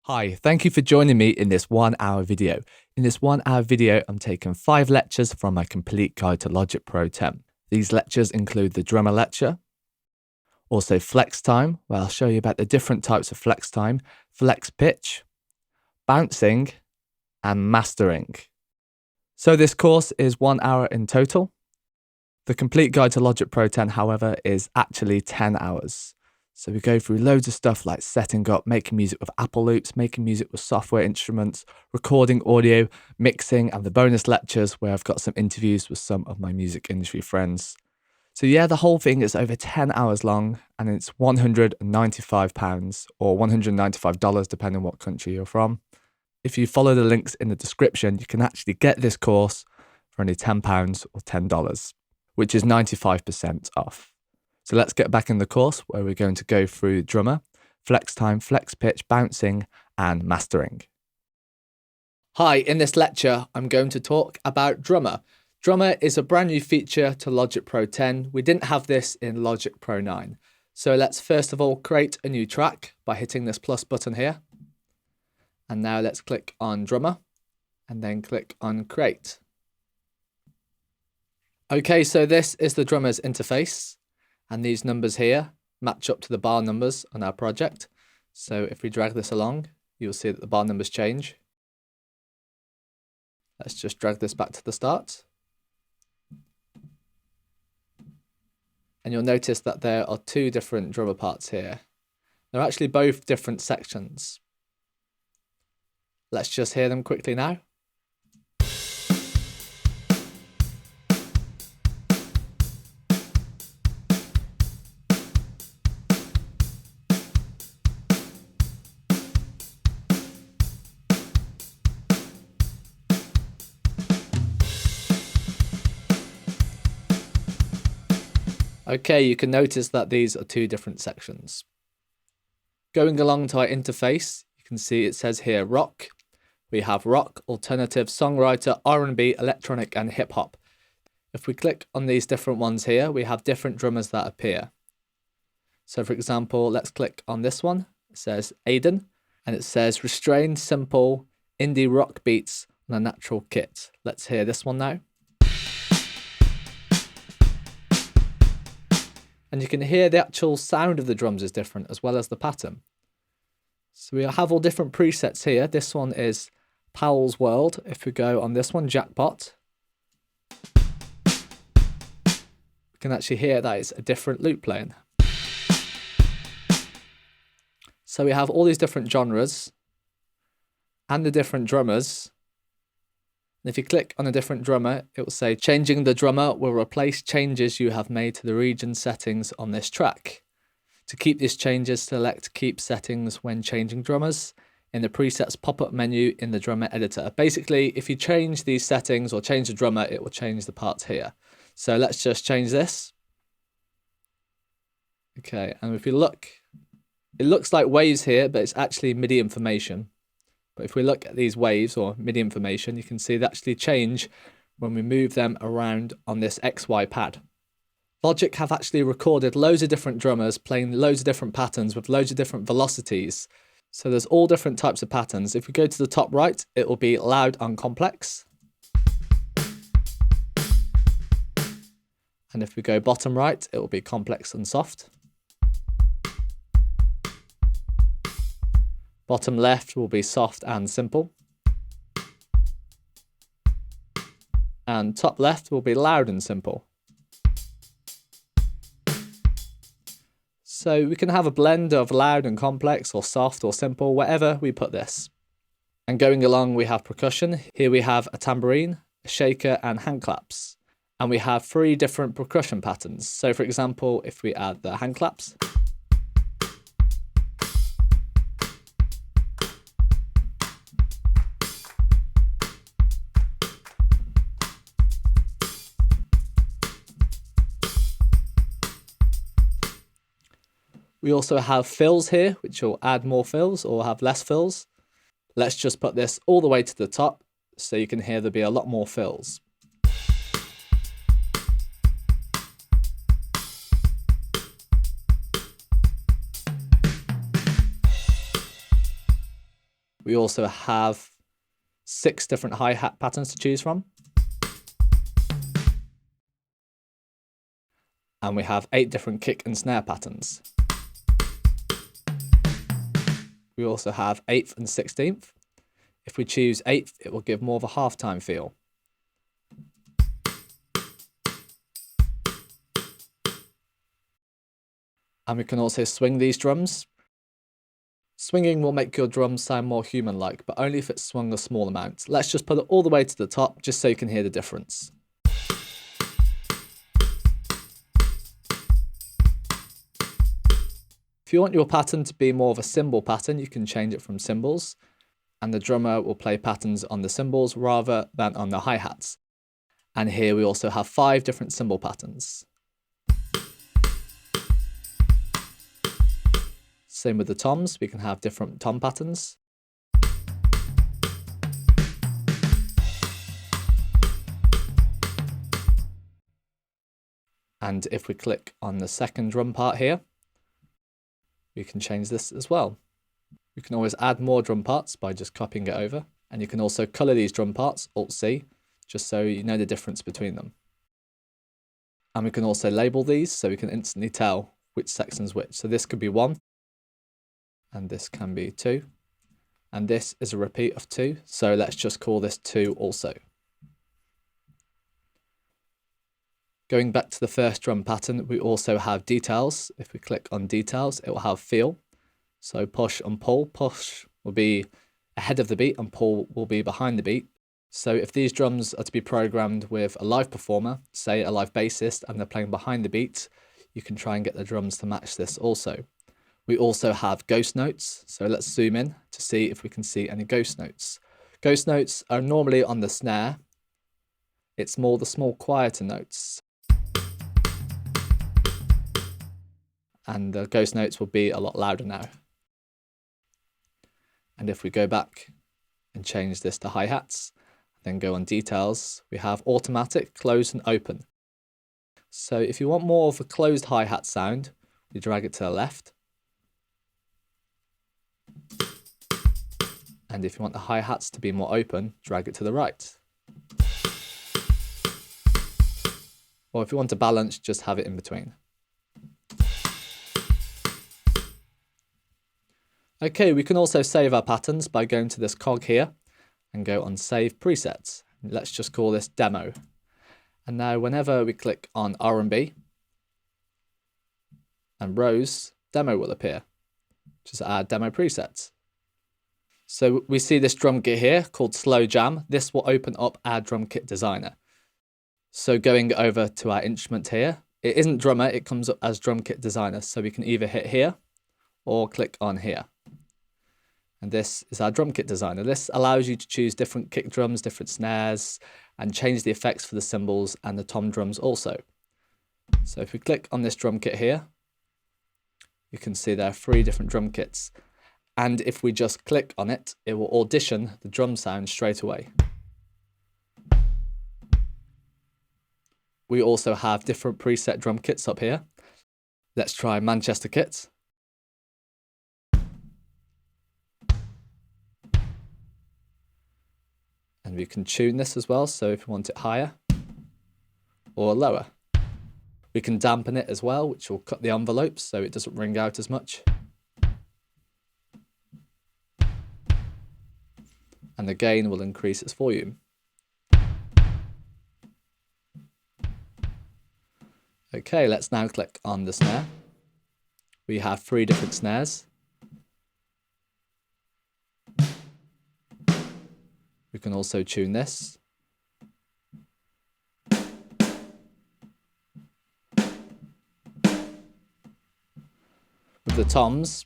Hi, thank you for joining me in this 1 hour video. In this 1 hour video, I'm taking 5 lectures from my complete guide to Logic Pro 10. These lectures include the drummer lecture, also flex time, where I'll show you about the different types of flex time, flex pitch, bouncing, and mastering. So this course is 1 hour in total. The complete guide to Logic Pro 10, however, is actually 10 hours. So we go through loads of stuff like setting up, making music with Apple loops, making music with software instruments, recording audio, mixing, and the bonus lectures where I've got some interviews with some of my music industry friends. So yeah, the whole thing is over 10 hours long and it's £195 or $195 depending on what country you're from. If you follow the links in the description, you can actually get this course for only £10 or $10, which is 95% off. So let's get back in the course where we're going to go through drummer, flex time, flex pitch, bouncing, and mastering. Hi, in this lecture, I'm going to talk about drummer. Drummer is a brand new feature to Logic Pro 10. We didn't have this in Logic Pro 9. So let's first of all create a new track by hitting this plus button here. And now let's click on drummer and then click on create. Okay, so this is the drummer's interface. And these numbers here match up to the bar numbers on our project. So if we drag this along, you'll see that the bar numbers change. Let's just drag this back to the start. And you'll notice that there are two different drummer parts here. They're actually both different sections. Let's just hear them quickly now. Okay, you can notice that these are two different sections. Going along to our interface, you can see it says here rock. We have rock, alternative, songwriter, R&B, electronic, and hip hop. If we click on these different ones here, we have different drummers that appear. So for example, let's click on this one. It says Aiden, and it says restrained, simple, indie rock beats on a natural kit. Let's hear this one now. And you can hear the actual sound of the drums is different as well as the pattern. So we have all different presets here. This one is Powell's World. If we go on this one, Jackpot, we can actually hear that it's a different loop playing. So we have all these different genres and the different drummers. And if you click on a different drummer, it will say changing the drummer will replace changes you have made to the region settings on this track. To keep these changes, select keep settings when changing drummers in the presets pop-up menu in the drummer editor. Basically, if you change these settings or change the drummer, it will change the parts here. So let's just change this. Okay, and if you look, it looks like waves here, but it's actually MIDI information. But if we look at these waves or MIDI information, you can see they actually change when we move them around on this XY pad. Logic have actually recorded loads of different drummers playing loads of different patterns with loads of different velocities. So there's all different types of patterns. If we go to the top right, it will be loud and complex. And if we go bottom right, it will be complex and soft. Bottom left will be soft and simple. And top left will be loud and simple. So we can have a blend of loud and complex or soft or simple, whatever we put this. And going along, we have percussion. Here we have a tambourine, a shaker, and hand claps. And we have 3 different percussion patterns. So for example, if we add the hand claps, we also have fills here, which will add more fills or have less fills. Let's just put this all the way to the top so you can hear there'll be a lot more fills. We also have 6 different hi-hat patterns to choose from. And we have 8 different kick and snare patterns. We also have 8th and 16th. If we choose 8th, it will give more of a halftime feel. And we can also swing these drums. Swinging will make your drums sound more human-like, but only if it's swung a small amount. Let's just put it all the way to the top, just so you can hear the difference. If you want your pattern to be more of a cymbal pattern, you can change it from cymbals, and the drummer will play patterns on the cymbals rather than on the hi-hats. And here we also have 5 different cymbal patterns. Same with the toms, we can have different tom patterns. And if we click on the second drum part here, we can change this as well. We can always add more drum parts by just copying it over. And you can also color these drum parts, Alt-C, just so you know the difference between them. And we can also label these so we can instantly tell which section's which. So this could be 1, and this can be 2. And this is a repeat of 2, so let's just call this 2 also. Going back to the first drum pattern, we also have details. If we click on details, it will have feel. So push and pull. Push will be ahead of the beat and pull will be behind the beat. So if these drums are to be programmed with a live performer, say a live bassist, and they're playing behind the beat, you can try and get the drums to match this also. We also have ghost notes. So let's zoom in to see if we can see any ghost notes. Ghost notes are normally on the snare. It's more the small quieter notes. And the ghost notes will be a lot louder now. And if we go back and change this to hi-hats, then go on details, we have automatic, closed and open. So if you want more of a closed hi-hat sound, we drag it to the left. And if you want the hi-hats to be more open, drag it to the right. Or if you want to balance, just have it in between. Okay, we can also save our patterns by going to this cog here and go on Save Presets. Let's just call this Demo. And now whenever we click on R&B and Rose, Demo will appear. Just add Demo Presets. So we see this drum kit here called Slow Jam. This will open up our drum kit designer. So going over to our instrument here, it isn't drummer, it comes up as drum kit designer. So we can either hit here or click on here. And this is our drum kit designer. This allows you to choose different kick drums, different snares, and change the effects for the cymbals and the tom drums also. So if we click on this drum kit here, you can see there are 3 different drum kits. And if we just click on it, it will audition the drum sound straight away. We also have different preset drum kits up here. Let's try Manchester kit. And we can tune this as well, so if we want it higher or lower. We can dampen it as well, which will cut the envelope so it doesn't ring out as much. And the gain will increase its volume. Okay, let's now click on the snare. We have 3 different snares. We can also tune this. With the toms,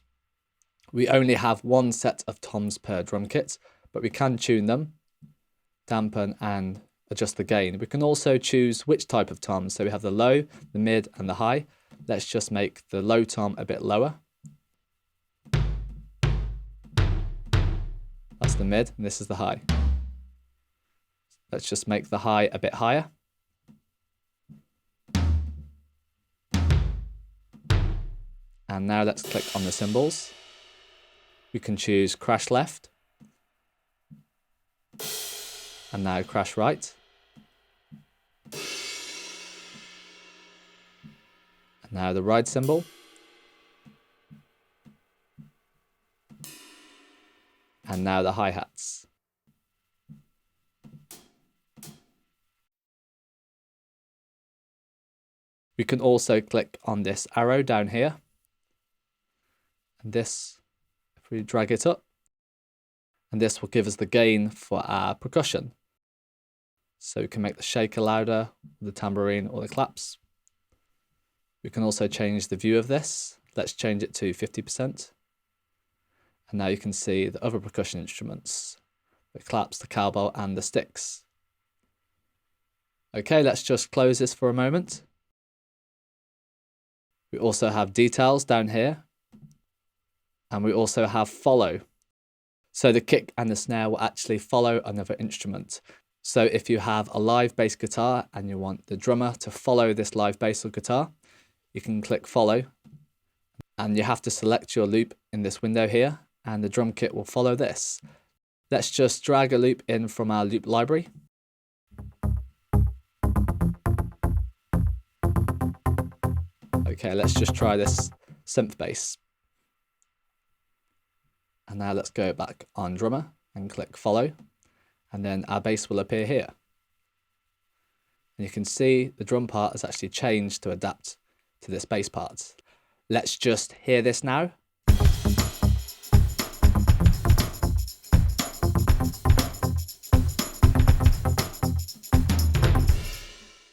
we only have 1 set of toms per drum kit, but we can tune them, dampen and adjust the gain. We can also choose which type of tom. So we have the low, the mid and the high. Let's just make the low tom a bit lower. That's the mid and this is the high. Let's just make the high a bit higher. And now let's click on the cymbals. We can choose crash left And now crash right. And now the ride cymbal. And now the hi-hats. We can also click on this arrow down here. And this, if we drag it up, and this will give us the gain for our percussion. So we can make the shaker louder, the tambourine or the claps. We can also change the view of this. Let's change it to 50%. And now you can see the other percussion instruments, the claps, the cowbell and the sticks. Okay, let's just close this for a moment. We also have details down here. And we also have follow. So the kick and the snare will actually follow another instrument. So if you have a live bass guitar and you want the drummer to follow this live bass or guitar, you can click follow. And you have to select your loop in this window here, and the drum kit will follow this. Let's just drag a loop in from our loop library. Okay, let's just try this synth bass. And now let's go back on drummer and click follow. And then our bass will appear here. And you can see the drum part has actually changed to adapt to this bass part. Let's just hear this now.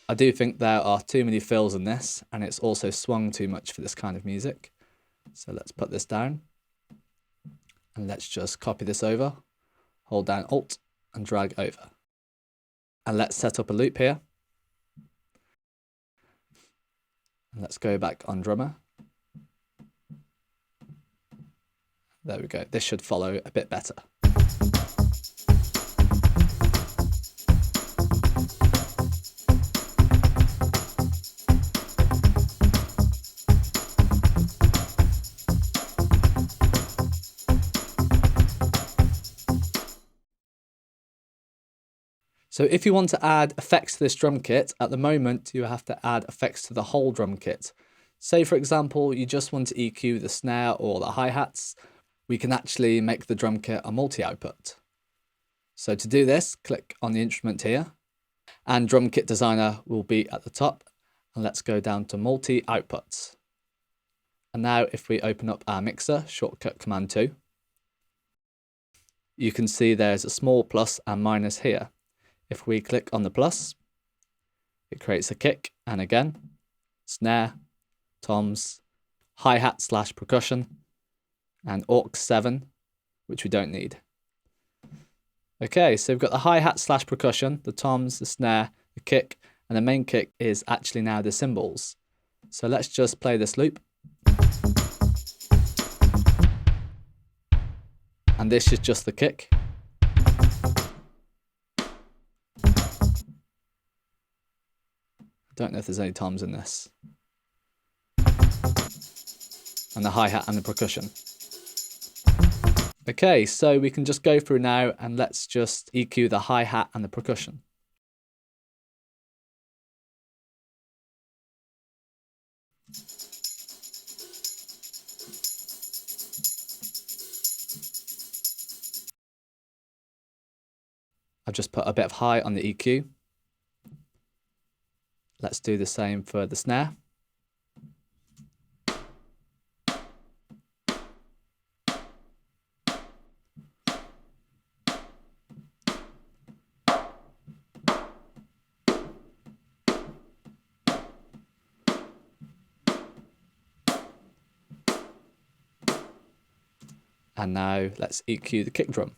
I do think there are too many fills in this, and it's also swung too much for this kind of music. So let's put this down. And let's just copy this over, hold down Alt and drag over. And let's set up a loop here. And let's go back on drummer. There we go. This should follow a bit better. So if you want to add effects to this drum kit, at the moment you have to add effects to the whole drum kit. Say for example, you just want to EQ the snare or the hi-hats, we can actually make the drum kit a multi-output. So to do this, click on the instrument here, and Drum Kit Designer will be at the top, and let's go down to multi-outputs. And now if we open up our mixer, shortcut Command 2, you can see there's a small plus and minus here. If we click on the plus, it creates a kick, and again, snare, toms, hi-hat / percussion, and aux 7, which we don't need. Okay, so we've got the hi-hat / percussion, the toms, the snare, the kick, and the main kick is actually now the cymbals. So let's just play this loop. And this is just the kick. Don't know if there's any toms in this. And the hi-hat and the percussion. Okay, so we can just go through now and let's just EQ the hi-hat and the percussion. I've just put a bit of high on the EQ. Let's do the same for the snare. And now let's EQ the kick drum.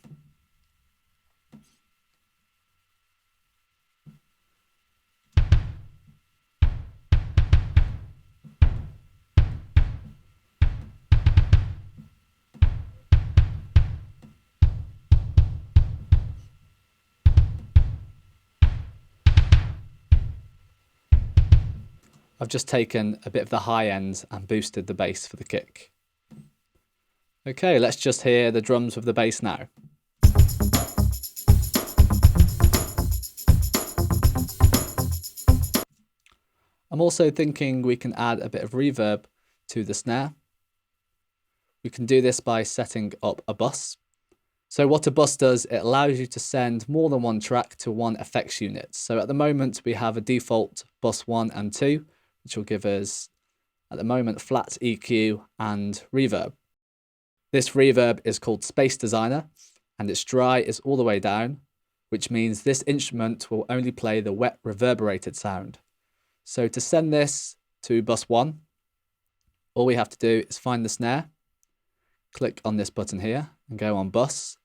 I've just taken a bit of the high end and boosted the bass for the kick. Okay, let's just hear the drums with the bass now. I'm also thinking we can add a bit of reverb to the snare. We can do this by setting up a bus. So what a bus does, it allows you to send more than one track to one effects unit. So at the moment we have a default bus 1 and 2, which will give us, at the moment, flat EQ and reverb. This reverb is called Space Designer, and its dry is all the way down, which means this instrument will only play the wet reverberated sound. So to send this to bus 1, all we have to do is find the snare, click on this button here and go on bus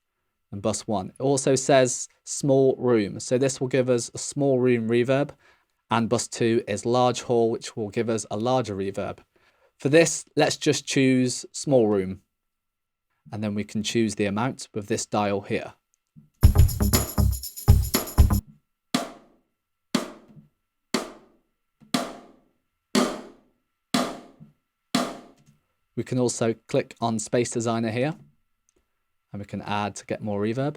and bus 1. It also says small room, so this will give us a small room reverb, and bus 2 is large hall, which will give us a larger reverb. For this, let's just choose small room, and then we can choose the amount with this dial here. We can also click on Space Designer here, and we can add to get more reverb.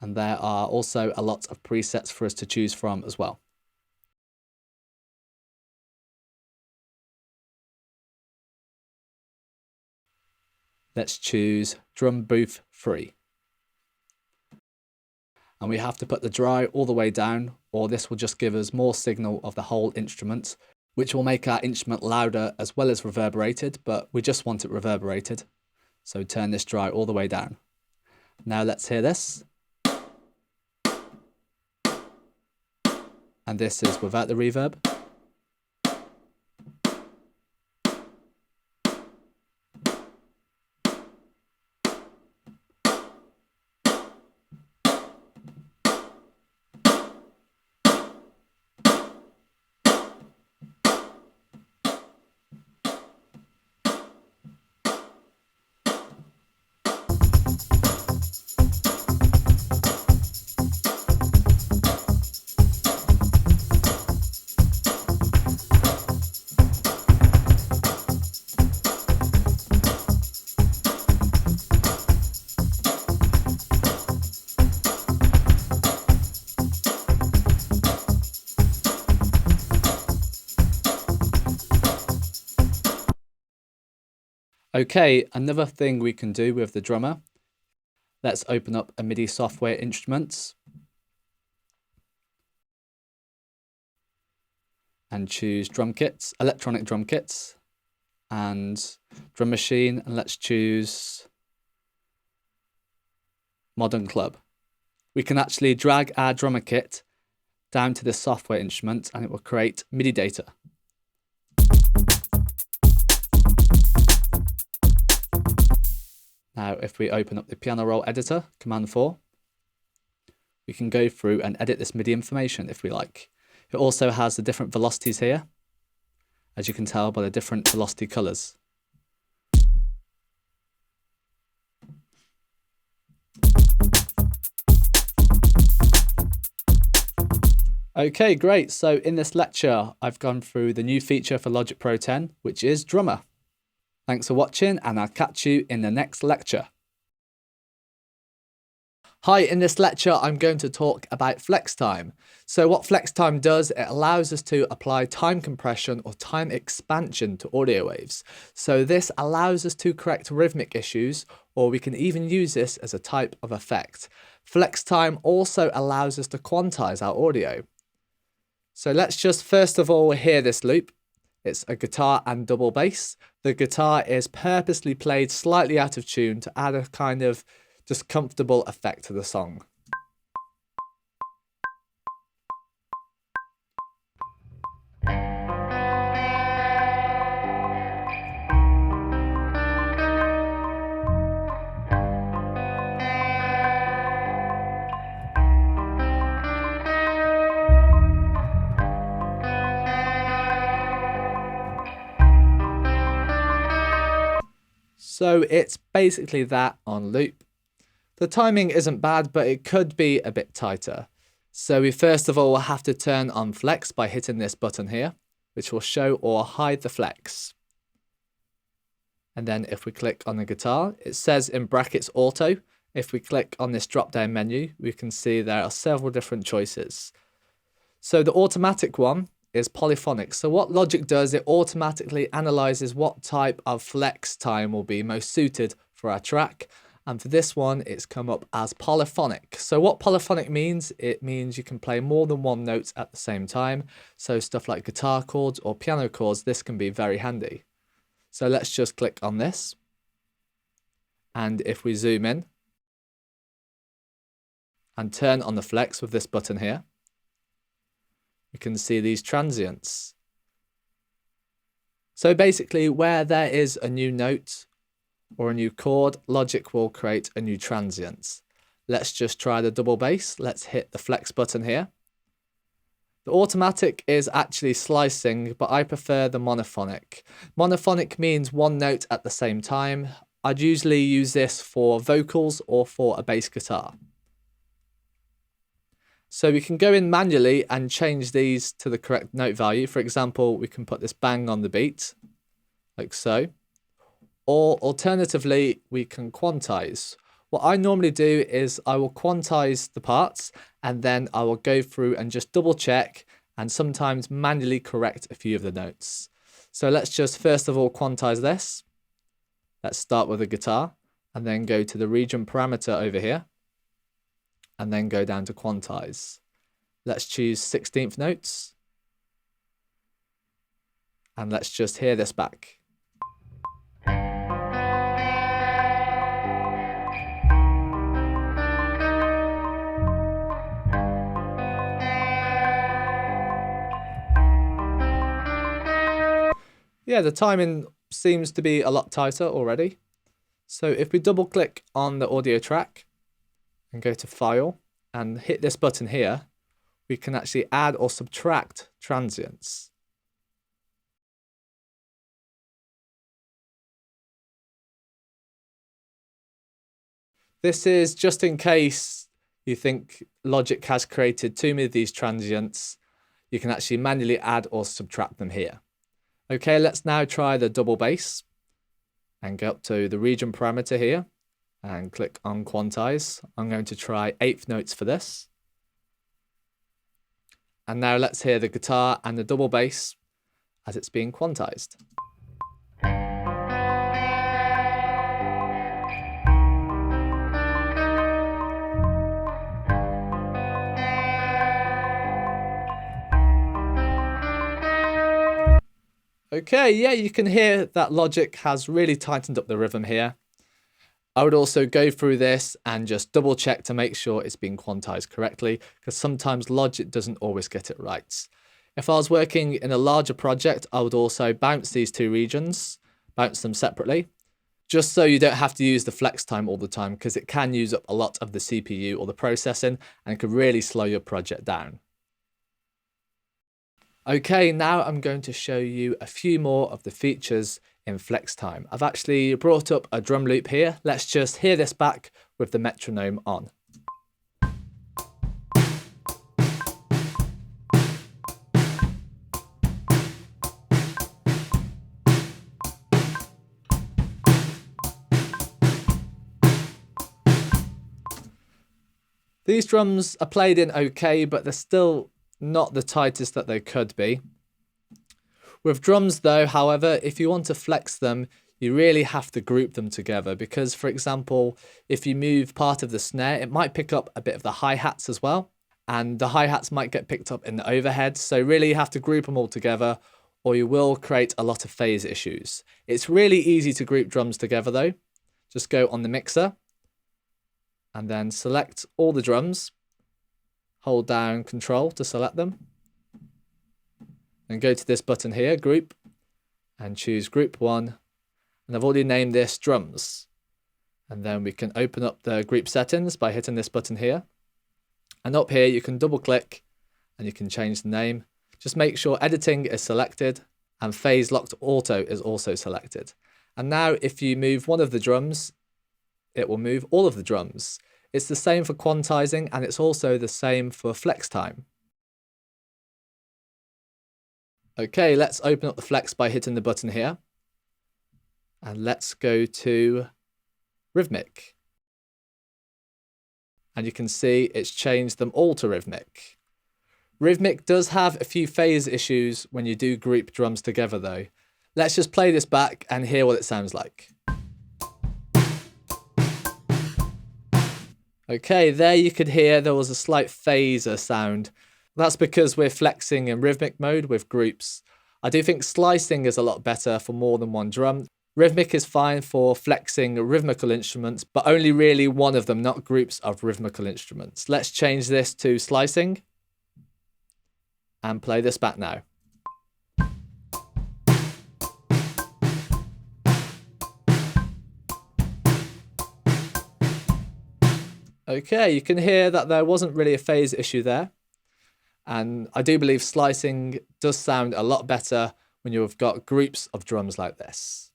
And there are also a lot of presets for us to choose from as well. Let's choose Drum Booth 3. And we have to put the dry all the way down, or this will just give us more signal of the whole instrument, which will make our instrument louder as well as reverberated, but we just want it reverberated. So turn this dry all the way down. Now let's hear this. And this is without the reverb. Okay, another thing we can do with the drummer. Let's open up a MIDI software instruments and choose drum kits, electronic drum kits, and drum machine, and let's choose Modern Club. We can actually drag our drummer kit down to the software instrument and it will create MIDI data. Now, if we open up the piano roll editor, Command 4, we can go through and edit this MIDI information if we like. It also has the different velocities here, as you can tell by the different velocity colors. Okay, great. So in this lecture, I've gone through the new feature for Logic Pro 10, which is Drummer. Thanks for watching, and I'll catch you in the next lecture. Hi, in this lecture, I'm going to talk about flex time. So what flex time does, it allows us to apply time compression or time expansion to audio waves. So this allows us to correct rhythmic issues, or we can even use this as a type of effect. Flex time also allows us to quantize our audio. So let's just first of all hear this loop. It's a guitar and double bass. The guitar is purposely played slightly out of tune to add a kind of just comfortable effect to the song. So it's basically that on loop. The timing isn't bad, but it could be a bit tighter. So we first of all have to turn on flex by hitting this button here, which will show or hide the flex. And then if we click on the guitar, it says in brackets auto. If we click on this drop down menu, we can see there are several different choices. So the automatic one is polyphonic. So what Logic does, it automatically analyzes what type of flex time will be most suited for our track. And for this one, it's come up as polyphonic. So what polyphonic means, it means you can play more than one note at the same time. So stuff like guitar chords or piano chords, this can be very handy. So let's just click on this. And if we zoom in and turn on the flex with this button here, we can see these transients. So basically, where there is a new note or a new chord, Logic will create a new transient. Let's just try the double bass. Let's hit the flex button here. The automatic is actually slicing, but I prefer the monophonic. Monophonic means one note at the same time. I'd usually use this for vocals or for a bass guitar. So we can go in manually and change these to the correct note value. For example, we can put this bang on the beat, like so. Or alternatively, we can quantize. What I normally do is I will quantize the parts and then I will go through and just double check and sometimes manually correct a few of the notes. So let's just first of all quantize this. Let's start with the guitar and then go to the region parameter over here and then go down to quantize. Let's choose 16th notes and let's just hear this back. Yeah, the timing seems to be a lot tighter already. So if we double click on the audio track and go to File and hit this button here, we can actually add or subtract transients. This is just in case you think Logic has created too many of these transients, you can actually manually add or subtract them here. Okay, let's now try the double bass and go up to the region parameter here and click on quantize. I'm going to try 8th notes for this. And now let's hear the guitar and the double bass as it's being quantized. Okay, yeah, you can hear that Logic has really tightened up the rhythm here. I would also go through this and just double check to make sure it's being quantized correctly, because sometimes Logic doesn't always get it right. If I was working in a larger project, I would also bounce these two regions, bounce them separately, just so you don't have to use the flex time all the time, because it can use up a lot of the CPU or the processing and could really slow your project down. Okay, now I'm going to show you a few more of the features in flex time. I've actually brought up a drum loop here. Let's just hear this back with the metronome on. These drums are played in okay, but they're still not the tightest that they could be. With drums though, however, if you want to flex them, you really have to group them together because, for example, if you move part of the snare, it might pick up a bit of the hi-hats as well. And the hi-hats might get picked up in the overhead. So really you have to group them all together or you will create a lot of phase issues. It's really easy to group drums together though. Just go on the mixer and then select all the drums. Hold down Control to select them. And go to this button here, Group, and choose Group 1. And I've already named this Drums. And then we can open up the group settings by hitting this button here. And up here you can double click and you can change the name. Just make sure Editing is selected and Phase Locked Auto is also selected. And now if you move one of the drums, it will move all of the drums. It's the same for quantizing and it's also the same for flex time. Okay, let's open up the flex by hitting the button here. And let's go to rhythmic. And you can see it's changed them all to rhythmic. Rhythmic does have a few phase issues when you do group drums together though. Let's just play this back and hear what it sounds like. Okay, there you could hear there was a slight phaser sound. That's because we're flexing in rhythmic mode with groups. I do think slicing is a lot better for more than one drum. Rhythmic is fine for flexing rhythmical instruments, but only really one of them, not groups of rhythmical instruments. Let's change this to slicing and play this back now. Okay, you can hear that there wasn't really a phase issue there. And I do believe slicing does sound a lot better when you've got groups of drums like this.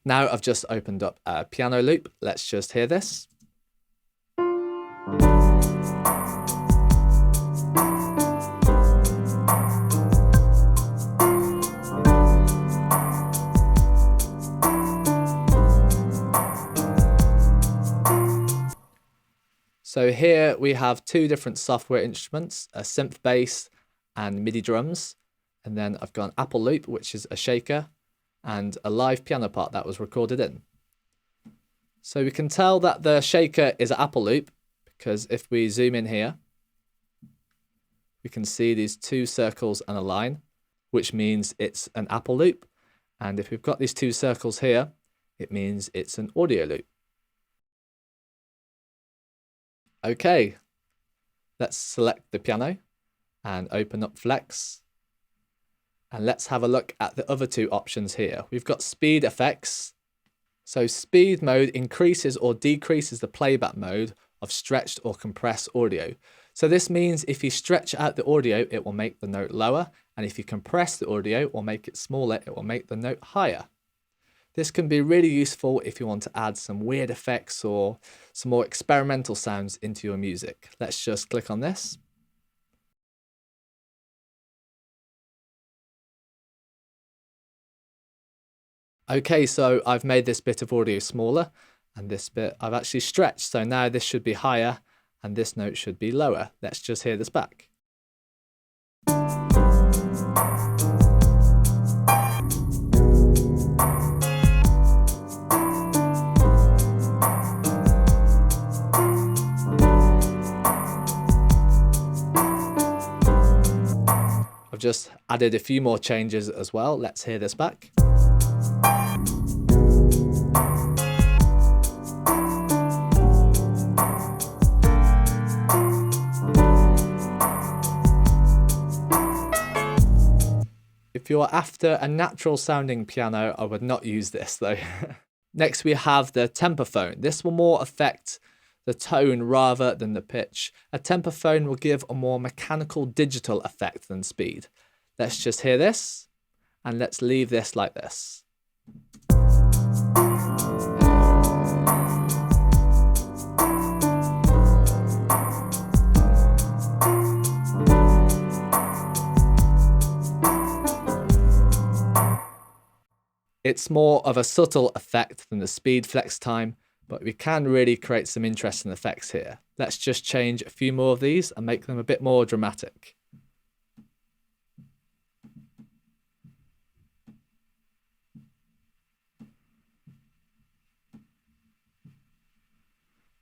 Now I've just opened up a piano loop. Let's just hear this. So here we have two different software instruments, a synth bass and MIDI drums. And then I've got an Apple loop, which is a shaker, and a live piano part that was recorded in. So we can tell that the shaker is an Apple loop because if we zoom in here, we can see these two circles and a line, which means it's an Apple loop. And if we've got these two circles here, it means it's an audio loop. Okay, let's select the piano and open up Flex. And let's have a look at the other two options here. We've got speed effects. So speed mode increases or decreases the playback mode of stretched or compressed audio. So this means if you stretch out the audio, it will make the note lower. And if you compress the audio or make it smaller, it will make the note higher. This can be really useful if you want to add some weird effects or some more experimental sounds into your music. Let's just click on this. Okay, so I've made this bit of audio smaller and this bit I've actually stretched. So now this should be higher and this note should be lower. Let's just hear this back. I've just added a few more changes as well. Let's hear this back. If you're after a natural sounding piano, I would not use this though. Next we have the tempophone. This will more affect the tone rather than the pitch. A tempophone will give a more mechanical digital effect than speed. Let's just hear this and let's leave this like this. It's more of a subtle effect than the speed flex time, but we can really create some interesting effects here. Let's just change a few more of these and make them a bit more dramatic.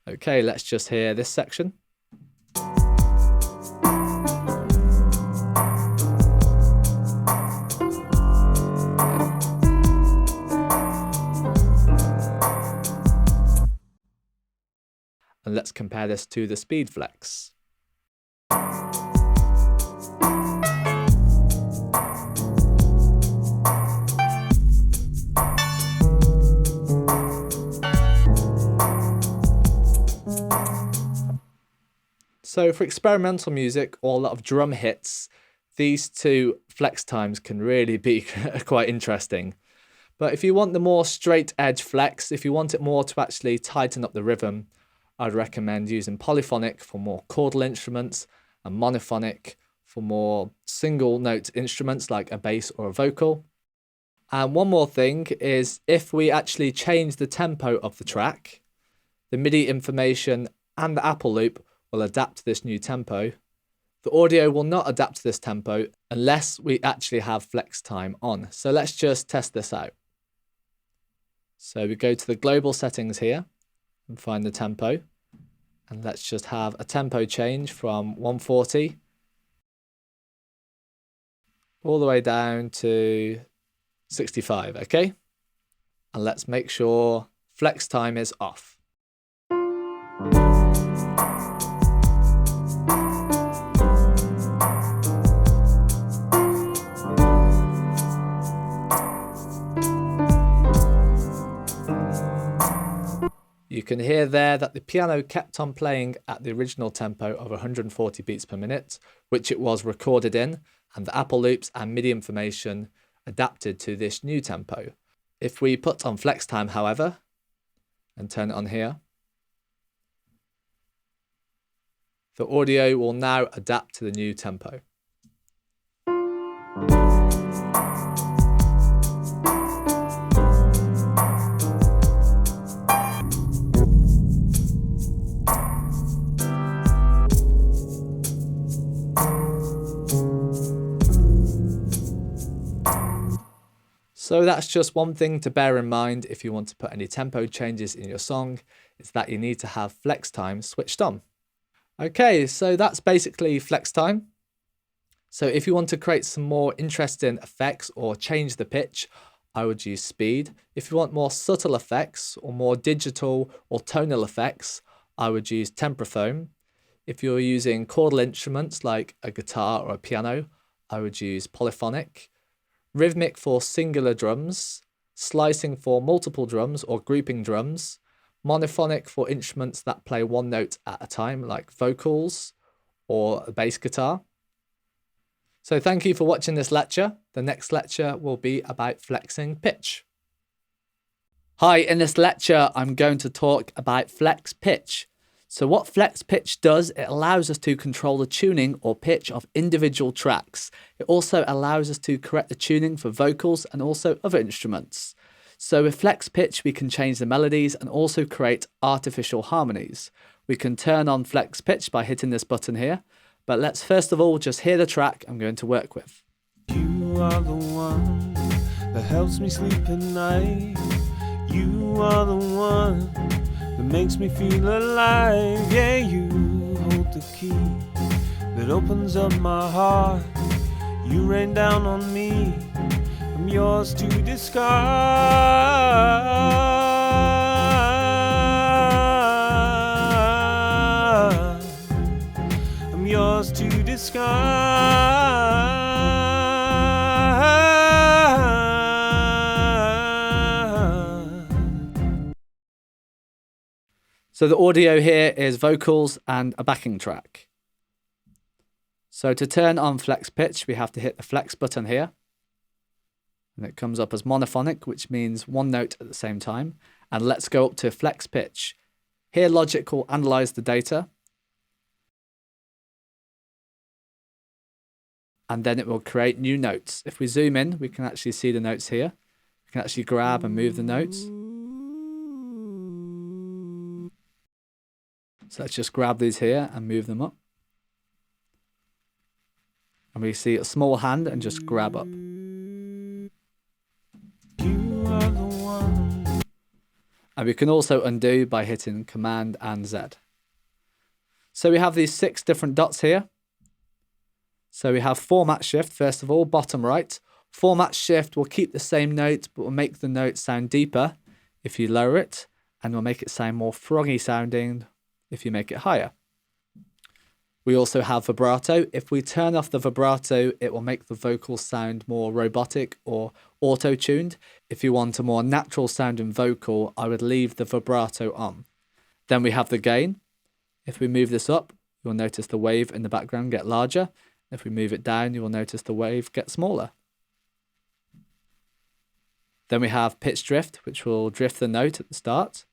Okay, let's just hear this section. And let's compare this to the speed flex. So for experimental music or a lot of drum hits, these two flex times can really be quite interesting. But if you want the more straight edge flex, if you want it more to actually tighten up the rhythm, I'd recommend using polyphonic for more chordal instruments and monophonic for more single note instruments like a bass or a vocal. And one more thing is if we actually change the tempo of the track, the MIDI information and the Apple loop will adapt to this new tempo. The audio will not adapt to this tempo unless we actually have flex time on. So let's just test this out. So we go to the global settings here and find the tempo. And let's just have a tempo change from 140 all the way down to 65, okay? And let's make sure flex time is off. You can hear there that the piano kept on playing at the original tempo of 140 beats per minute, which it was recorded in, and the Apple loops and MIDI information adapted to this new tempo. If we put on flex time, however, and turn it on here, the audio will now adapt to the new tempo. So that's just one thing to bear in mind if you want to put any tempo changes in your song, is that you need to have flex time switched on. Okay, so that's basically flex time. So if you want to create some more interesting effects or change the pitch, I would use speed. If you want more subtle effects or more digital or tonal effects, I would use tempophone. If you're using chordal instruments like a guitar or a piano, I would use polyphonic. Rhythmic for singular drums, slicing for multiple drums or grouping drums, monophonic for instruments that play one note at a time like vocals or a bass guitar. So thank you for watching this lecture. The next lecture will be about flexing pitch. Hi, in this lecture I'm going to talk about flex pitch. So what flex pitch does, it allows us to control the tuning or pitch of individual tracks. It also allows us to correct the tuning for vocals and also other instruments. So with flex pitch, we can change the melodies and also create artificial harmonies. We can turn on flex pitch by hitting this button here, but let's first of all just hear the track I'm going to work with. You are the one that helps me sleep at night. You are the one that makes me feel alive. Yeah, you hold the key that opens up my heart. You rain down on me, I'm yours to discard. I'm yours to discard. So the audio here is vocals and a backing track. So to turn on flex pitch, we have to hit the flex button here. And it comes up as monophonic, which means one note at the same time. And let's go up to flex pitch. Here Logic will analyze the data. And then it will create new notes. If we zoom in, we can actually see the notes here. We can actually grab and move the notes. So let's just grab these here and move them up. And we see a small hand and just grab up. You are the one. And we can also undo by hitting Command and Z. So we have these 6 different dots here. So we have format shift, first of all, bottom right. Format shift will keep the same note, but will make the note sound deeper if you lower it, and will make it sound more froggy sounding if you make it higher. We also have vibrato. If we turn off the vibrato, it will make the vocals sound more robotic or auto-tuned. If you want a more natural sounding vocal, I would leave the vibrato on. Then we have the gain. If we move this up, you'll notice the wave in the background get larger. If we move it down, you will notice the wave get smaller. Then we have pitch drift, which will drift the note at the start.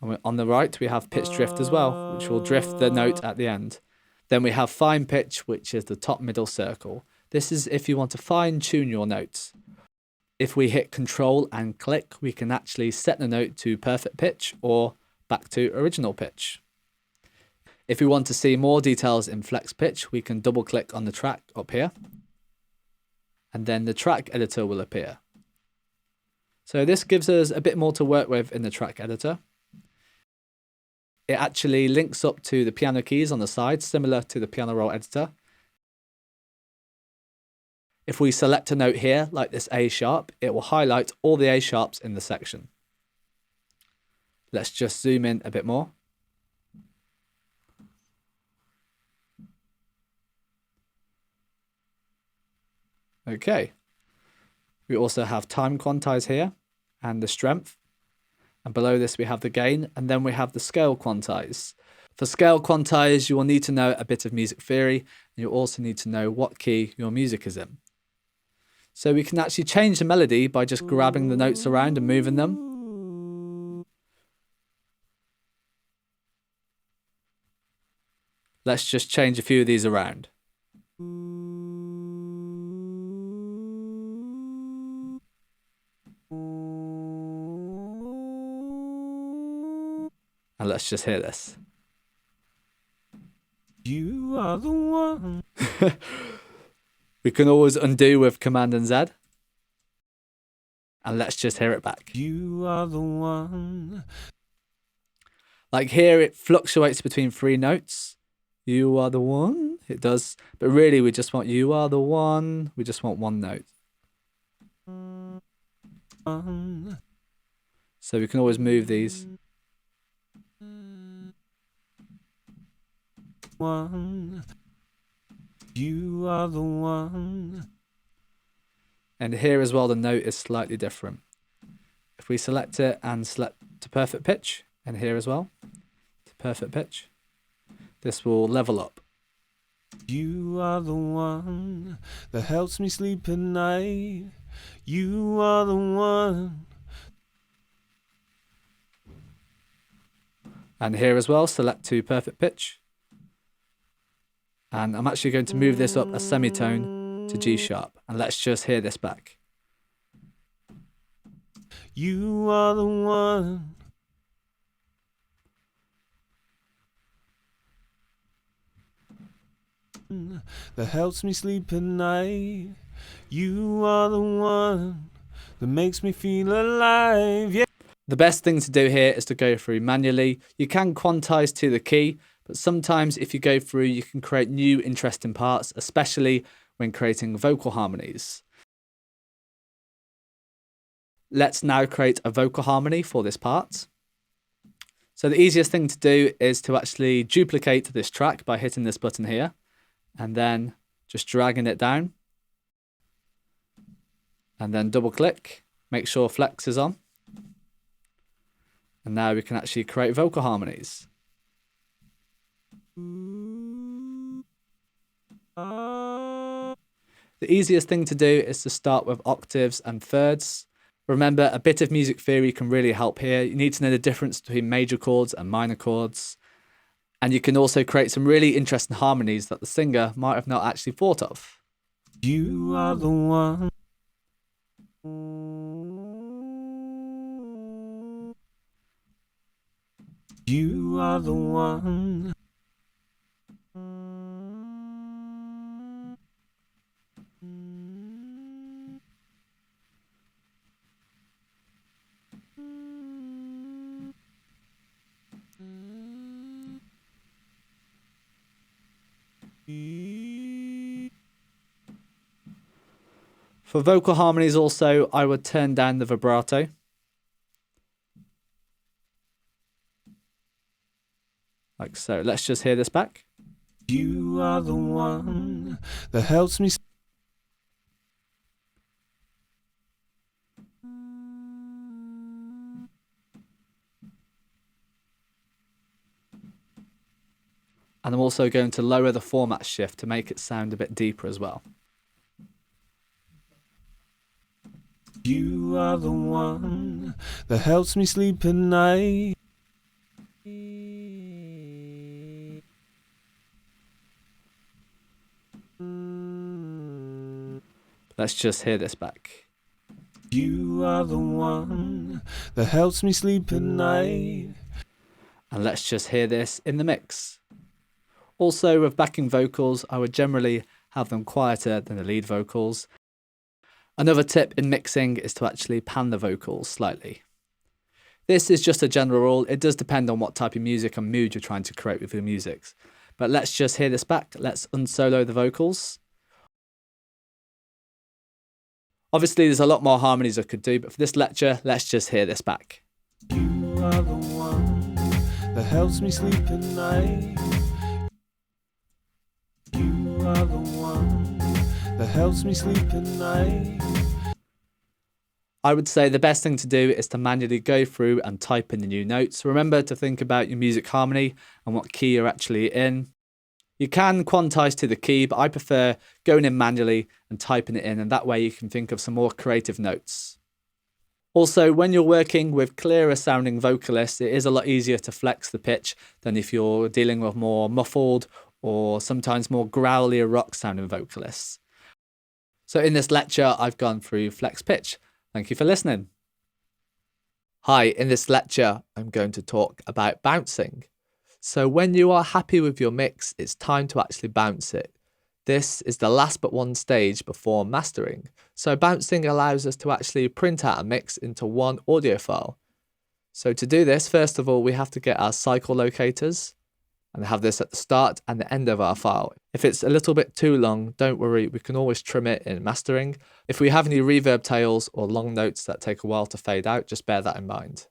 And on the right, we have pitch drift as well, which will drift the note at the end. Then we have fine pitch, which is the top middle circle. This is if you want to fine tune your notes. If we hit Control and click, we can actually set the note to perfect pitch or back to original pitch. If we want to see more details in flex pitch, we can double click on the track up here, and then the track editor will appear. So this gives us a bit more to work with in the track editor. It actually links up to the piano keys on the side, similar to the piano roll editor. If we select a note here, like this A sharp, it will highlight all the A sharps in the section. Let's just zoom in a bit more. Okay. We also have time quantize here and the strength. And below this, we have the gain, and then we have the scale quantize. For scale quantize, you will need to know a bit of music theory, and you also need to know what key your music is in. So we can actually change the melody by just grabbing the notes around and moving them. Let's just change a few of these around. And let's just hear this. You are the one. We can always undo with Command and Z. And let's just hear it back. You are the one. Like here, it fluctuates between 3 notes. You are the one. It does. But really, we just want you are the one. We just want 1 note. So we can always move these. One. You are the one. And here as well, the note is slightly different. If we select it and select to perfect pitch, and here as well, to perfect pitch, this will level up. You are the one that helps me sleep at night. You are the one. And here as well, select to perfect pitch. And I'm actually going to move this up a semitone to G sharp. And let's just hear this back. You are the one. That helps me sleep at night. You are the one that makes me feel alive. Yeah. The best thing to do here is to go through manually. You can quantize to the key, but sometimes if you go through, you can create new interesting parts, especially when creating vocal harmonies. Let's now create a vocal harmony for this part. So the easiest thing to do is to actually duplicate this track by hitting this button here, and then just dragging it down. And then double click, make sure flex is on. And now we can actually create vocal harmonies. The easiest thing to do is to start with octaves and thirds. Remember, a bit of music theory can really help here. You need to know the difference between major chords and minor chords. And you can also create some really interesting harmonies that the singer might have not actually thought of. You are the one. You are the one. For vocal harmonies also, I would turn down the vibrato. Like so. Let's just hear this back. You are the one that helps me. And I'm also going to lower the format shift to make it sound a bit deeper as well. You are the one that helps me sleep at night. Let's just hear this back. You are the one that helps me sleep at night. And let's just hear this in the mix. Also, with backing vocals, I would generally have them quieter than the lead vocals. Another tip in mixing is to actually pan the vocals slightly. This is just a general rule. It does depend on what type of music and mood you're trying to create with your music. But let's just hear this back. Let's unsolo the vocals. Obviously, there's a lot more harmonies I could do, but for this lecture, let's just hear this back. You are the one that helps me sleep at night. You are the one that helps me sleep at night. I would say the best thing to do is to manually go through and type in the new notes. Remember to think about your music harmony and what key you're actually in. You can quantize to the key, but I prefer going in manually and typing it in, and that way you can think of some more creative notes. Also, when you're working with clearer sounding vocalists, it is a lot easier to flex the pitch than if you're dealing with more muffled or sometimes more growlier rock sounding vocalists. So in this lecture, I've gone through flex pitch. Thank you for listening. Hi, in this lecture, I'm going to talk about bouncing. So when you are happy with your mix, it's time to actually bounce it. This is the last but one stage before mastering. So bouncing allows us to actually print out a mix into one audio file. So to do this, first of all, we have to get our cycle locators and have this at the start and the end of our file. If it's a little bit too long, don't worry, we can always trim it in mastering. If we have any reverb tails or long notes that take a while to fade out, just bear that in mind.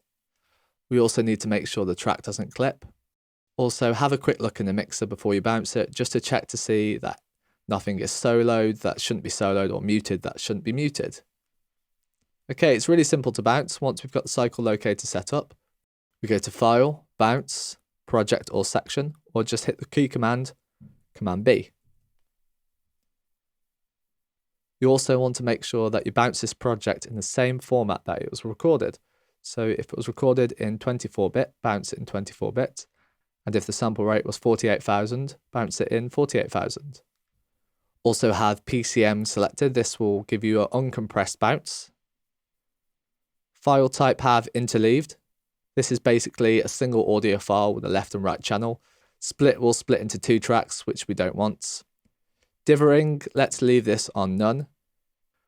We also need to make sure the track doesn't clip. Also, have a quick look in the mixer before you bounce it, just to check to see that nothing is soloed that shouldn't be soloed or muted that shouldn't be muted. Okay, it's really simple to bounce. Once we've got the cycle locator set up, we go to File, Bounce, Project or Section, or just hit the key command, Command B. You also want to make sure that you bounce this project in the same format that it was recorded. So if it was recorded in 24-bit, bounce it in 24-bit. And if the sample rate was 48,000, bounce it in 48,000. Also have PCM selected. This will give you an uncompressed bounce. File type have interleaved. This is basically a single audio file with a left and right channel. Split will split into two tracks, which we don't want. Dithering, let's leave this on none.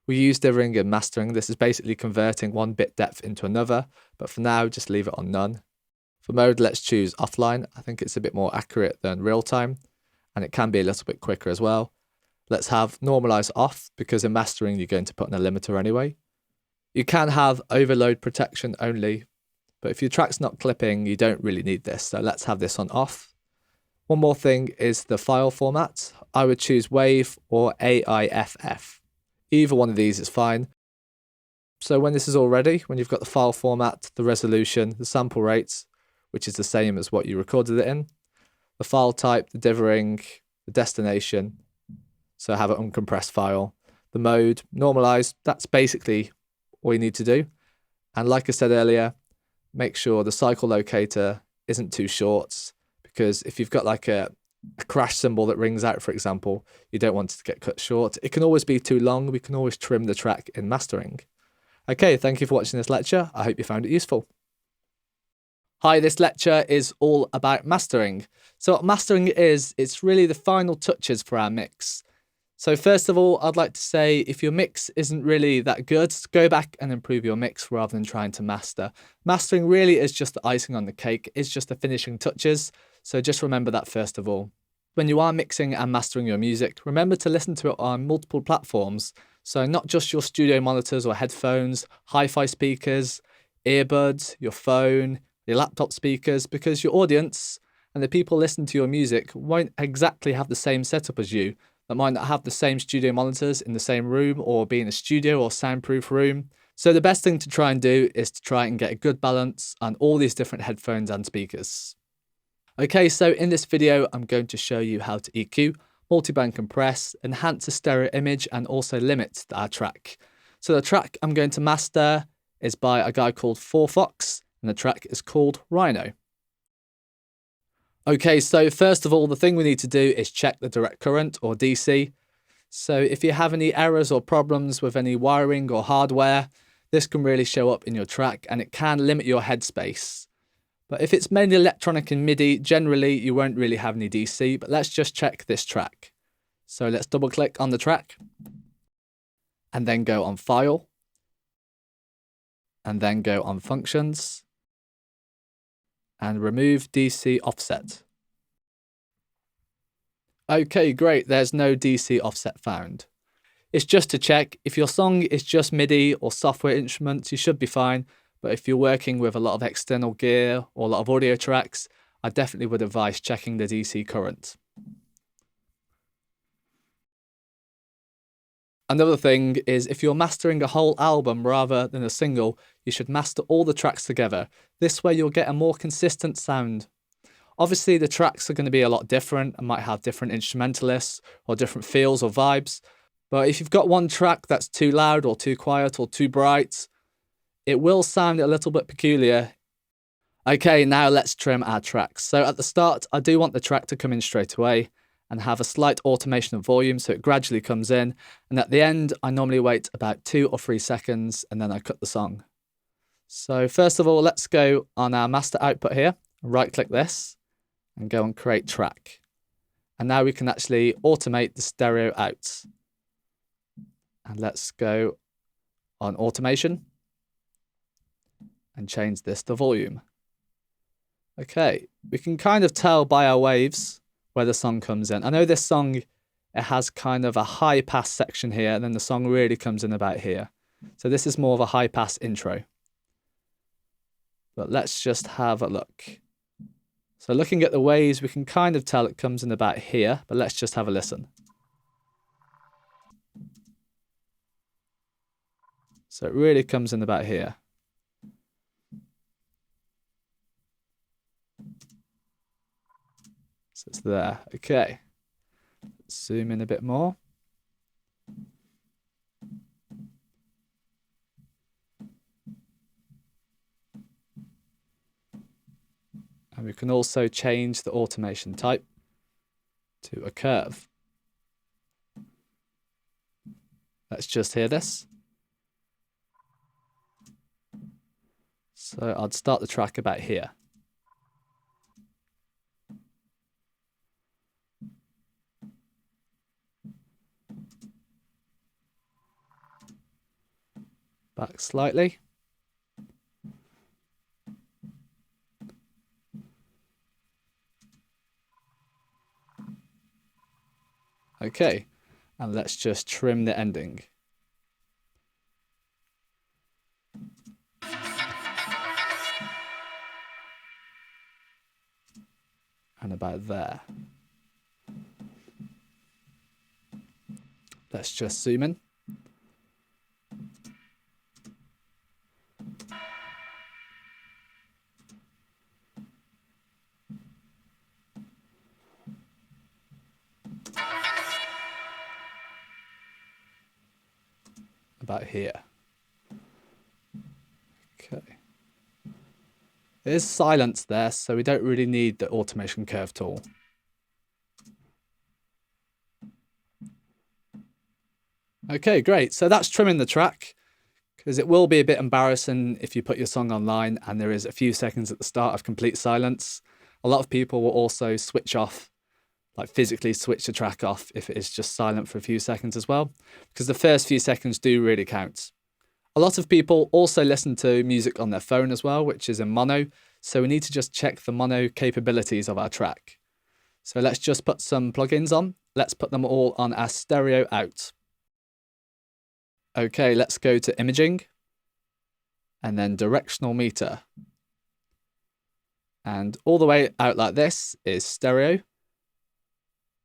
We use dithering in mastering. This is basically converting one bit depth into another, but for now, just leave it on none. For mode, let's choose offline. I think it's a bit more accurate than real time, and it can be a little bit quicker as well. Let's have normalize off, because in mastering, you're going to put in a limiter anyway. You can have overload protection only, but if your track's not clipping, you don't really need this. So let's have this on off. One more thing is the file format. I would choose WAV or AIFF. Either one of these is fine. So when this is all ready, when you've got the file format, the resolution, the sample rates, which is the same as what you recorded it in, the file type, the dithering, the destination, so have an uncompressed file, the mode, normalized, that's basically all you need to do. And like I said earlier, make sure the cycle locator isn't too short, because if you've got like a crash cymbal that rings out, for example, you don't want it to get cut short. It can always be too long. We can always trim the track in mastering. Okay, thank you for watching this lecture. I hope you found it useful. Hi, this lecture is all about mastering. So what mastering is, it's really the final touches for our mix. So first of all, I'd like to say if your mix isn't really that good, go back and improve your mix rather than trying to master. Mastering really is just the icing on the cake. It's just the finishing touches. So just remember that first of all. When you are mixing and mastering your music, remember to listen to it on multiple platforms. So not just your studio monitors or headphones, hi-fi speakers, earbuds, your phone, your laptop speakers, because your audience and the people listening to your music won't exactly have the same setup as you. That might not have the same studio monitors in the same room or be in a studio or soundproof room. So the best thing to try and do is to try and get a good balance on all these different headphones and speakers. Okay, so in this video, I'm going to show you how to EQ, multiband compress, enhance a stereo image, and also limit our track. So the track I'm going to master is by a guy called 4Fox, and the track is called Rhino. Okay, so first of all, the thing we need to do is check the direct current or DC. So if you have any errors or problems with any wiring or hardware, this can really show up in your track and it can limit your headspace. But if it's mainly electronic and MIDI, generally you won't really have any DC, but let's just check this track. So let's double click on the track and then go on File and then go on Functions and remove DC offset. Okay, great, there's no DC offset found. It's just to check, if your song is just MIDI or software instruments, you should be fine. But if you're working with a lot of external gear or a lot of audio tracks, I definitely would advise checking the DC current. Another thing is if you're mastering a whole album rather than a single, you should master all the tracks together. This way you'll get a more consistent sound. Obviously the tracks are going to be a lot different and might have different instrumentalists or different feels or vibes. But if you've got one track that's too loud or too quiet or too bright, it will sound a little bit peculiar. Okay, now let's trim our tracks. So at the start, I do want the track to come in straight away and have a slight automation of volume so it gradually comes in. And at the end, I normally wait about 2 or 3 seconds and then I cut the song. So first of all, let's go on our master output here, right click this and go on create track. And now we can actually automate the stereo out. And let's go on automation and change this to volume. Okay, we can kind of tell by our waves where the song comes in. I know this song, it has kind of a high pass section here, and then the song really comes in about here. So this is more of a high pass intro. But let's just have a look. So looking at the waves, we can kind of tell it comes in about here, but let's just have a listen. So it really comes in about here. So it's there. Okay. Zoom in a bit more. And we can also change the automation type to a curve. Let's just hear this. So I'd start the track about here. Back slightly. Okay, and let's just trim the ending. And about there. Let's just zoom in. About here. Okay. There's silence there, so we don't really need the automation curve tool. Okay, great. So that's trimming the track, because it will be a bit embarrassing if you put your song online and there is a few seconds at the start of complete silence. A lot of people will also switch off, like physically switch the track off if it is just silent for a few seconds as well, because the first few seconds do really count. A lot of people also listen to music on their phone as well, which is in mono, so we need to just check the mono capabilities of our track. So let's just put some plugins on. Let's put them all on our stereo out. Okay, let's go to imaging and then directional meter. And all the way out like this is stereo.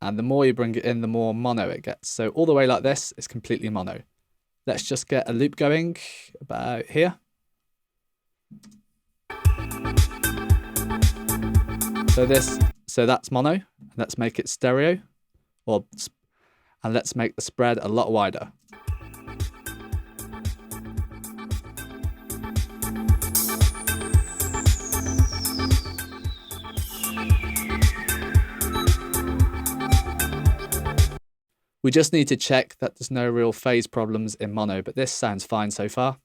And the more you bring it in, the more mono it gets. So all the way like this is completely mono. Let's just get a loop going about here. So that's mono. Let's make it stereo, and let's make the spread a lot wider. We just need to check that there's no real phase problems in mono, but this sounds fine so far.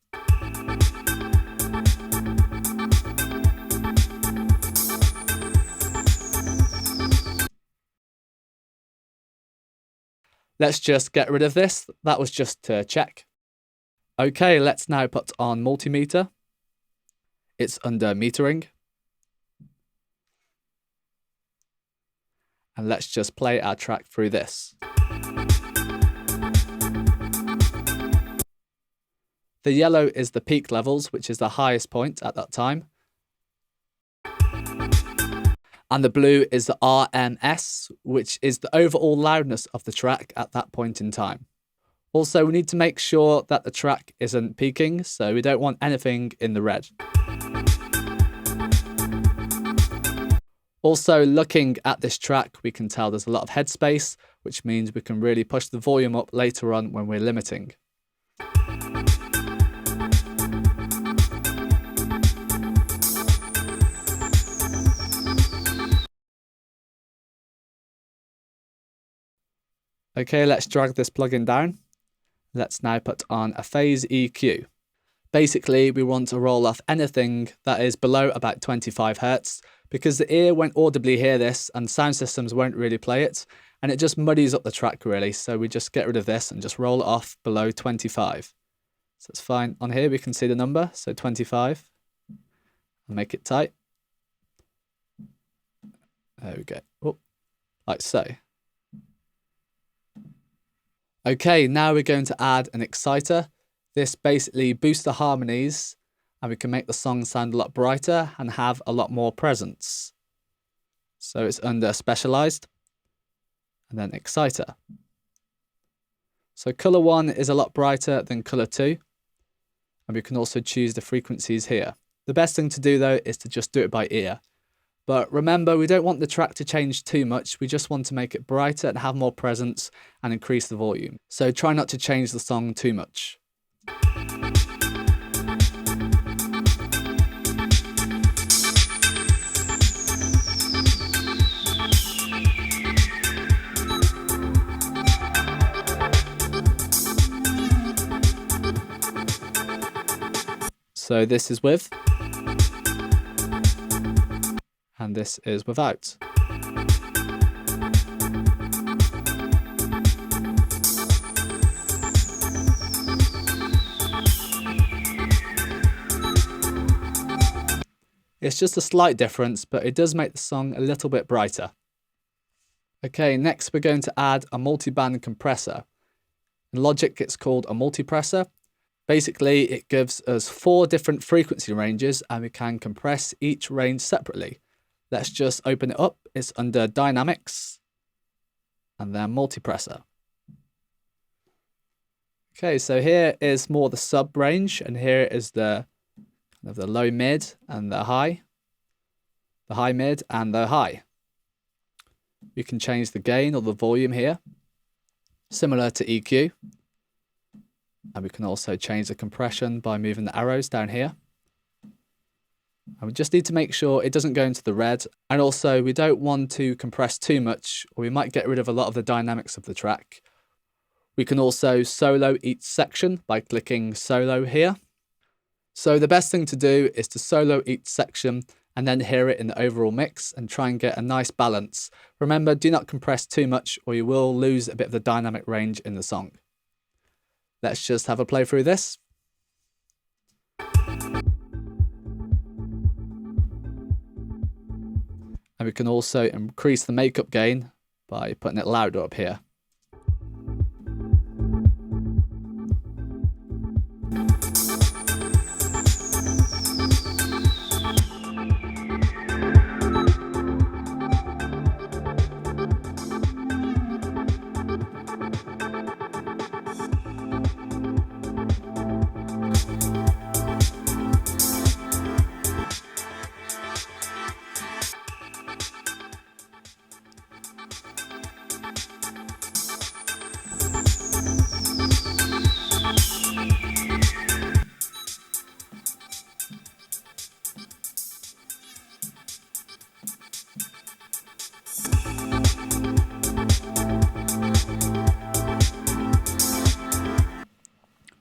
Let's just get rid of this. That was just to check. Okay, let's now put on multimeter. It's under metering. And let's just play our track through this. The yellow is the peak levels, which is the highest point at that time. And the blue is the RMS, which is the overall loudness of the track at that point in time. Also, we need to make sure that the track isn't peaking, so we don't want anything in the red. Also, looking at this track, we can tell there's a lot of headspace, which means we can really push the volume up later on when we're limiting. Okay, let's drag this plugin down. Let's now put on a phase EQ. Basically, we want to roll off anything that is below about 25 Hz because the ear won't audibly hear this and sound systems won't really play it, and it just muddies up the track really. So we just get rid of this and just roll it off below 25. So it's fine. On here we can see the number, so 25. I'll make it tight. There we go. Oh, like so. Okay, now we're going to add an exciter. This basically boosts the harmonies and we can make the song sound a lot brighter and have a lot more presence. So it's under specialized and then exciter. So color 1 is a lot brighter than color 2. And we can also choose the frequencies here. The best thing to do though is to just do it by ear. But remember, we don't want the track to change too much. We just want to make it brighter and have more presence and increase the volume. So try not to change the song too much. So this is with. And this is without. It's just a slight difference, but it does make the song a little bit brighter. Okay, next we're going to add a multi-band compressor. In Logic, it's called a multipressor. Basically, it gives us 4 different frequency ranges and we can compress each range separately. Let's just open it up. It's under Dynamics and then Multipressor. Okay, so here is more the sub range and here is the low mid and the high mid and the high. We can change the gain or the volume here, similar to EQ. And we can also change the compression by moving the arrows down here. And we just need to make sure it doesn't go into the red. And also we don't want to compress too much or we might get rid of a lot of the dynamics of the track. We can also solo each section by clicking solo here. So the best thing to do is to solo each section and then hear it in the overall mix and try and get a nice balance. Remember, do not compress too much or you will lose a bit of the dynamic range in the song. Let's just have a play through this. And we can also increase the makeup gain by putting it louder up here.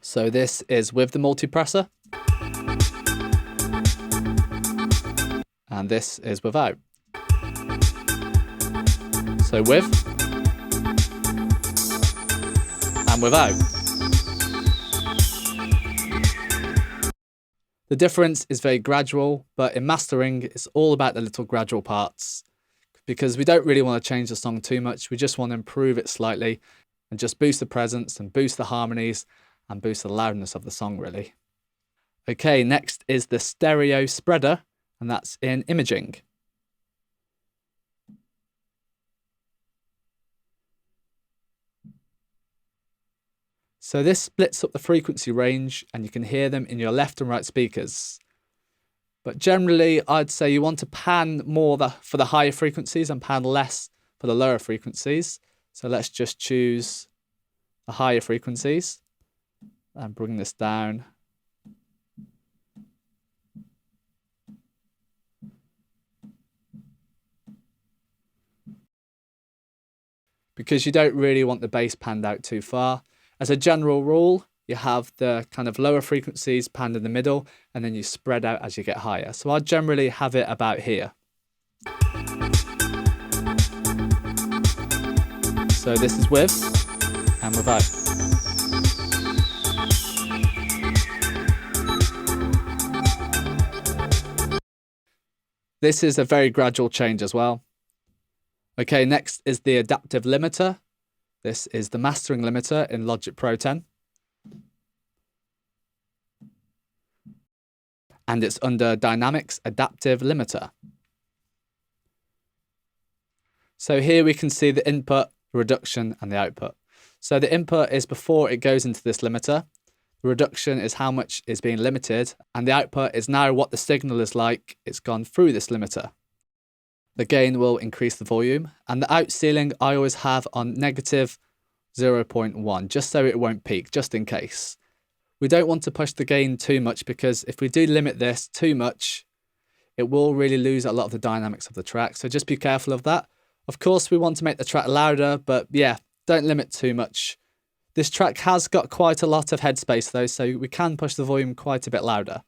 So this is with the multipressor. And this is without. So with. and without. The difference is very gradual, but in mastering, it's all about the little gradual parts because we don't really want to change the song too much. We just want to improve it slightly and just boost the presence and boost the harmonies and boost the loudness of the song, really. Okay, next is the stereo spreader, and that's in imaging. So this splits up the frequency range and you can hear them in your left and right speakers. But generally, I'd say you want to pan more for the higher frequencies and pan less for the lower frequencies. So let's just choose the higher frequencies and bring this down. Because you don't really want the bass panned out too far. As a general rule, you have the kind of lower frequencies panned in the middle, and then you spread out as you get higher. So I generally have it about here. So this is with and without. This is a very gradual change as well. Okay, next is the adaptive limiter. This is the mastering limiter in Logic Pro 10. And it's under Dynamics Adaptive Limiter. So here we can see the input, the reduction, and the output. So the input is before it goes into this limiter. The reduction is how much is being limited, and the output is now what the signal is like it's gone through this limiter. The gain will increase the volume, and the out ceiling I always have on negative 0.1, just so it won't peak, just in case. We don't want to push the gain too much because if we do limit this too much, it will really lose a lot of the dynamics of the track. So just be careful of that. Of course, we want to make the track louder, but yeah, don't limit too much. This track has got quite a lot of headspace though, so we can push the volume quite a bit louder.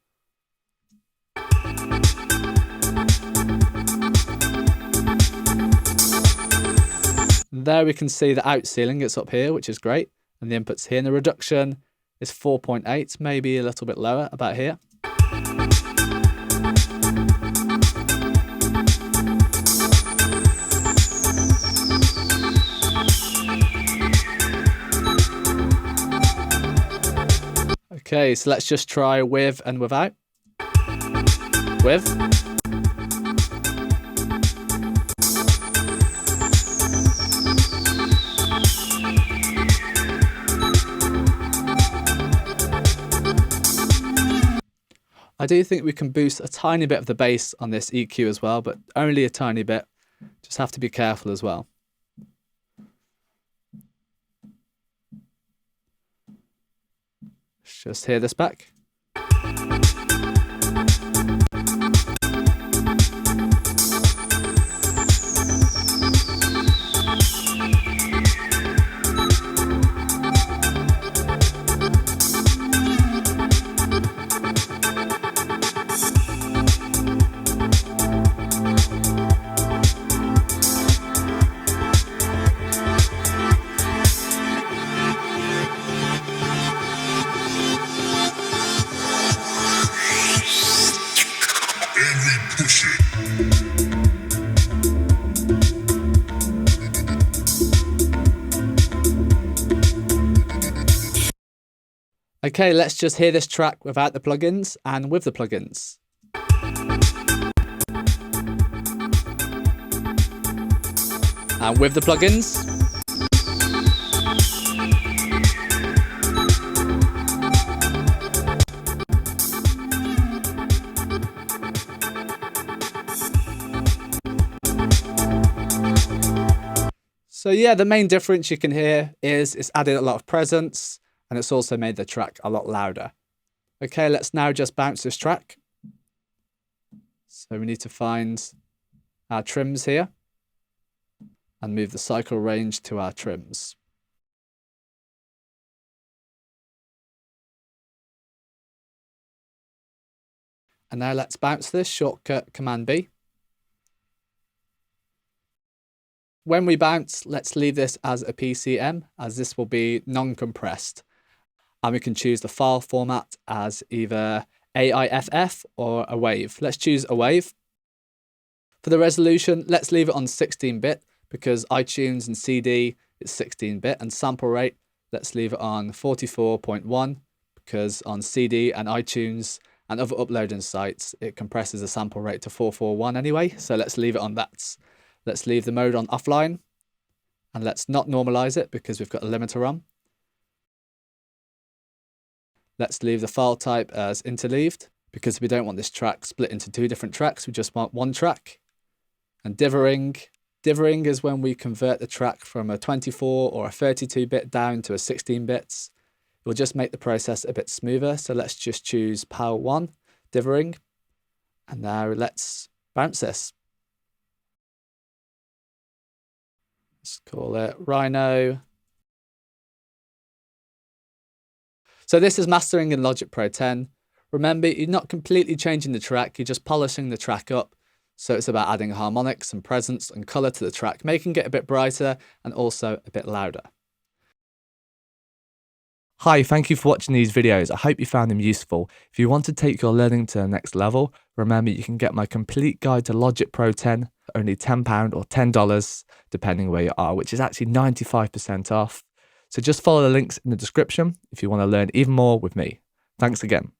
There we can see the out ceiling, it's up here, which is great. And the input's here, and the reduction is 4.8, maybe a little bit lower, about here. Okay, so let's just try with and without. With. I do think we can boost a tiny bit of the bass on this EQ as well, but only a tiny bit. Just have to be careful as well. Let's just hear this back. Okay, let's just hear this track without the plugins and with the plugins. And with the plugins. So yeah, the main difference you can hear is it's added a lot of presence, and it's also made the track a lot louder. Okay, let's now just bounce this track. So we need to find our trims here and move the cycle range to our trims. And now let's bounce this, shortcut Command B. When we bounce, let's leave this as a PCM, as this will be non-compressed. And we can choose the file format as either AIFF or a wave. Let's choose a wave. For the resolution, let's leave it on 16-bit because iTunes and CD is 16-bit, and sample rate, let's leave it on 44.1 because on CD and iTunes and other uploading sites, it compresses the sample rate to 441 anyway, so let's leave it on that. Let's leave the mode on offline, and let's not normalize it because we've got a limiter on. Let's leave the file type as interleaved because we don't want this track split into two different tracks, we just want one track. And dithering is when we convert the track from a 24 or a 32-bit down to a 16 bits. It will just make the process a bit smoother, so let's just choose power 1, dithering, and now let's bounce this. Let's call it Rhino. So this is mastering in Logic Pro 10. Remember, you're not completely changing the track, you're just polishing the track up. So it's about adding harmonics and presence and colour to the track, making it a bit brighter and also a bit louder. Hi, thank you for watching these videos. I hope you found them useful. If you want to take your learning to the next level, remember you can get my complete guide to Logic Pro 10 for only £10 or $10, depending where you are, which is actually 95% off. So just follow the links in the description if you want to learn even more with me. Thanks again.